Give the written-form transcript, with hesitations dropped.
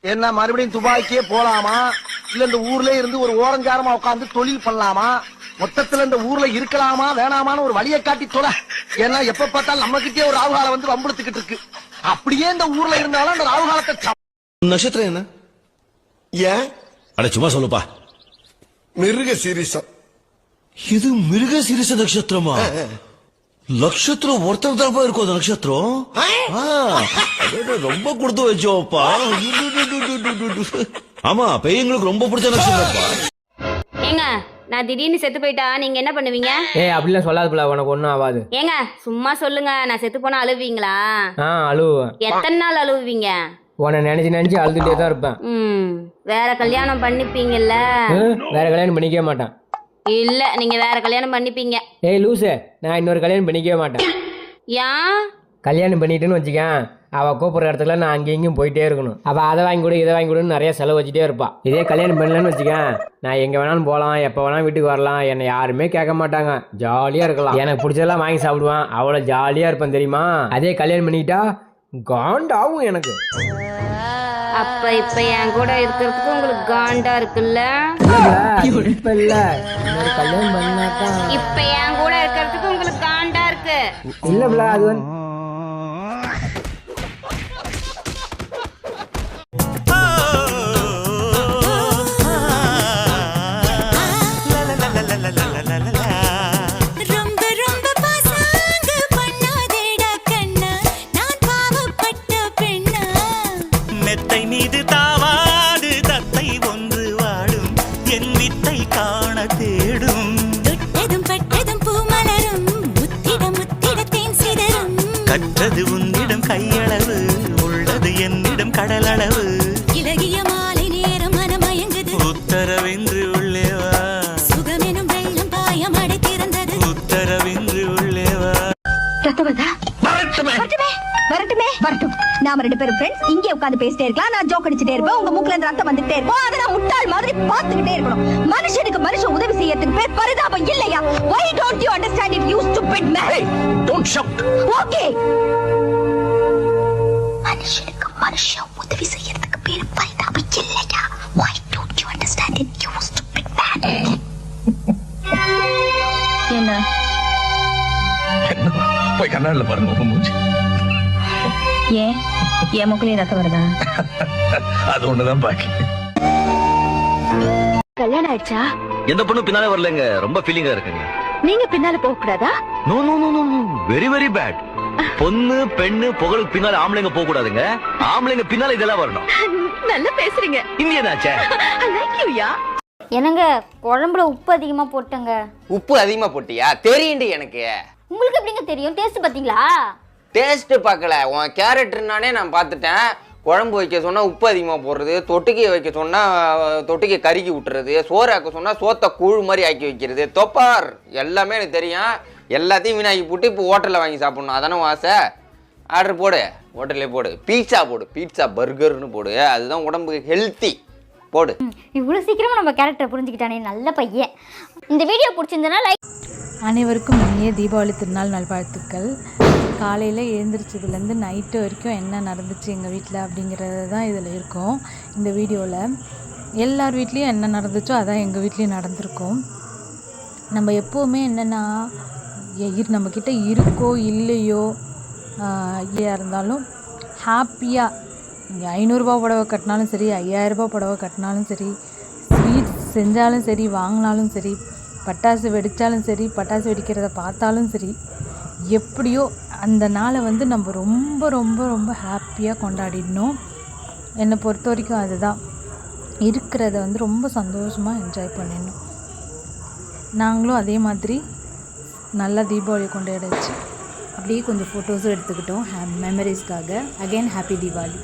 என்ன மறுபடியும் துபாய்க்கே போலாமா இல்ல இந்த ஊர்ல இருந்து ஒரு ஓரஞ்சாரமா உட்கார்ந்து தொழில் பண்ணலாமா மொத்தத்துல இந்த ஊர்ல இருக்கலாமா வேணாமான்னு ஒரு வழியை காட்டி தொலை. ஏன்னா எப்ப பார்த்தாலும் நம்ம கிட்டே ஒரு ராவுகாலம் வந்து வம்புடுத்துக்கிட்டு இருக்கு. அப்படியே இந்த ஊர்ல இருந்தாலும் அந்த ராவுகாலத்தை நட்சத்திரம் என்ன ஏன் அட சும்மா சொல்லுப்பா. மிருக சீரிசம். இது மிருக சீரிச நட்சத்திரமா? நட்சத்திரம் ஒருத்தர் தான் இருக்கும் அந்த நட்சத்திரம். ரொம்ப கொடுத்து வச்சோப்பா. ஆமா பெய்யங்களுக்கு ரொம்ப பிடிச்ச நட்சத்திரப்பா. ஏங்க நான் திடீர்னு செத்து போயிட்டா நீங்க என்ன பண்ணுவீங்க? அப்படிலாம் சொல்லாதுல, உனக்கு ஒன்றும் ஆகாது. ஏங்க சும்மா சொல்லுங்க, நான் செத்து போனா அழுவீங்களா? அழுவேன். எத்தனை நாள் அழுவீங்க? உன்னை நினைச்சு அழுதுட்டே தான் இருப்பேன். வேற கல்யாணம் பண்ணிப்பீங்கல்ல? வேற கல்யாணம் பண்ணிக்கவே மாட்டேன். இல்ல நீங்க வேற கல்யாணம் பண்ணிப்பீங்க. லூசு, நான் இன்னொரு கல்யாணம் பண்ணிக்கவே மாட்டேன். ஏன்? கல்யாணம் பண்ணிட்டுன்னு வச்சுக்கேன், அவ கூப்பிட்ற இடத்துல நான் அங்கேயும் இங்கேயும் போயிட்டே இருக்கணும். அவ அதை வாங்கி கொடு இதை வாங்கி கொடுன்னு நிறைய செலவு வச்சுட்டே இருப்பா. இதே கல்யாணம் பண்ணலன்னு வச்சுக்கேன், நான் எங்க வேணாலும் போகலாம், எப்போ வேணாலும் வீட்டுக்கு வரலாம், என்னை யாருமே கேட்க மாட்டாங்க, ஜாலியா இருக்கலாம். எனக்கு பிடிச்சதெல்லாம் வாங்கி சாப்பிடுவேன், அவ்வளோ ஜாலியா இருப்பேன் தெரியுமா. அதே கல்யாணம் பண்ணிக்கிட்டா காண்டாவும் எனக்கு. அப்ப இப்ப என் கூட இருக்கிறதுக்கு உங்களுக்கு காண்டா இருக்குல்ல? இப்ப இல்ல, கல்யாணம் பண்ணாதான். இப்ப என் கூட இருக்கிறதுக்கு உங்களுக்கு காண்டா இருக்கு இல்ல பிள்ள, அது வந்து கற்றது உன்னிடம் கையளவு, உள்ளது என்னிடம் கடலளவு. இலகிய மாலை நேரம் மனமயங்குது, உத்தரவின்றி உள்ளேவா. சுகமெனும் வெள்ளம் பாயம் அடைத்திருந்தது, உத்தரவின்றி உள்ளேவா. வரட்டும். நாம 2 பேரும் ஃப்ரெண்ட்ஸ், இங்கே உட்கார்ந்து பேசிட்டே இருக்கலாம். நான் ஜோக் அடிச்சிட்டே இருப்பேன், உங்க மூக்குல இருந்து ரத்தம் வந்துட்டே இருக்கும். அத நான் முட்டாள் மாதிரி பார்த்துக்கிட்டே இருக்கணும். மனுஷனுக்கு மனுஷன் உதவி செய்யறதுக்கு பேர் பரிதாபம் இல்லையா? Why don't you understand it, you stupid man? Hey, don't shout. Okay. மனுஷனுக்கு மனுஷன் உதவி செய்யறதுக்கு பேர் பரிதாபம் இல்லையா? Why don't you understand it, you stupid man? என்ன போய் கண்ணாடில பாருங்க உங்க மூஞ்சி. ஏன் என் மூக்குலயே ரத்தம் வருதா? அது ஒண்ணுதான் பாக்கி. கல்யாணம் ஆயிடுச்சா? எந்த பொண்ணு பின்னாலே வரலங்க, ரொம்ப ஃபீலிங்கா இருக்குங்க. நீங்க பின்னால போக கூடாதா? No no no no, very very bad. பொண்ணு பெண்ணு புகழுக்கு பின்னால ஆம்பளைங்க போக கூடாதுங்க, ஆம்பளைங்க பின்னால இதெல்லாம் வரணும். நல்லா பேசுறீங்க. இந்தியனாச்சே. I like you யா. என்னங்க குழம்புல உப்பு அதிகமா போட்டங்க. உப்பு அதிகமா போட்டியா? தெரியுண்டு எனக்கு. உங்களுக்கு எப்படிங்க தெரியும்? டேஸ்ட் பாத்தீங்களா? டேஸ்ட் பார்க்கல, உன் கேரக்டர்னானே நான் பார்த்துட்டேன். குழம்பு வைக்க சொன்னா உப்பு அதிகமாக போடுறது, தொட்டுக்கையை வைக்க சொன்னா தொட்டுக்கை கருக்கி விட்டுறது, சோறு ஆக்க சொன்னா சோத்தை கூழ் மாதிரி ஆக்கி வைக்கிறது, தொப்பார் எல்லாமே எனக்கு தெரியும். எல்லாத்தையும் வீணாக்கி போட்டு இப்போ ஹோட்டலில் வாங்கி சாப்பிட்ணும், அதானே ஆசை. ஆர்டர் போடு, ஹோட்டல்லே போடு, பீட்சா போடு, பீட்சா பர்கர்னு போடு, அதுதான் உடம்புக்கு ஹெல்த்தி. போடு. இவ்வளோ சீக்கிரமா நம்ம கேரக்டர் புரிஞ்சுக்கிட்டானே, நல்ல பையன். இந்த வீடியோ பிடிச்சிருந்தனா லைக். அனைவருக்கும் இனிய தீபாவளி திருநாள் நல்வாழ்த்துக்கள். காலையில் எழுந்திரிச்சதுலேருந்து நைட்டு வரைக்கும் என்ன நடந்துச்சு எங்கள் வீட்டில் அப்படிங்கிறது தான் இதில் இருக்கும். இந்த வீடியோவில் எல்லார் வீட்லேயும் என்ன நடந்துச்சோ அதான் எங்கள் வீட்லேயும் நடந்திருக்கும். நம்ம எப்போவுமே என்னென்னா நம்மக்கிட்ட இருக்கோ இல்லையோ இருந்தாலும் ஹாப்பியாக, இங்கே 500 ரூபா புடவை கட்டினாலும் சரி, 5000 ரூபா புடவை கட்டினாலும் சரி, ஸ்வீட்ஸ் செஞ்சாலும் சரி, வாங்கினாலும் சரி, பட்டாசு வெடித்தாலும் சரி, பட்டாசு வெடிக்கிறத பார்த்தாலும் சரி, எப்படியோ அந்த நாளை வந்து நம்ம ரொம்ப ரொம்ப ரொம்ப ஹாப்பியாக கொண்டாடிடணும். என்னை பொறுத்த வரைக்கும் அதுதான், இருக்கிறத வந்து ரொம்ப சந்தோஷமாக என்ஜாய் பண்ணிடணும். நாங்களும் அதே மாதிரி நல்லா தீபாவளி கொண்டாடிச்சு. அப்படியே கொஞ்சம் ஃபோட்டோஸும் எடுத்துக்கிட்டோம் மெமரிஸ்க்காக. Again happy Deepavali.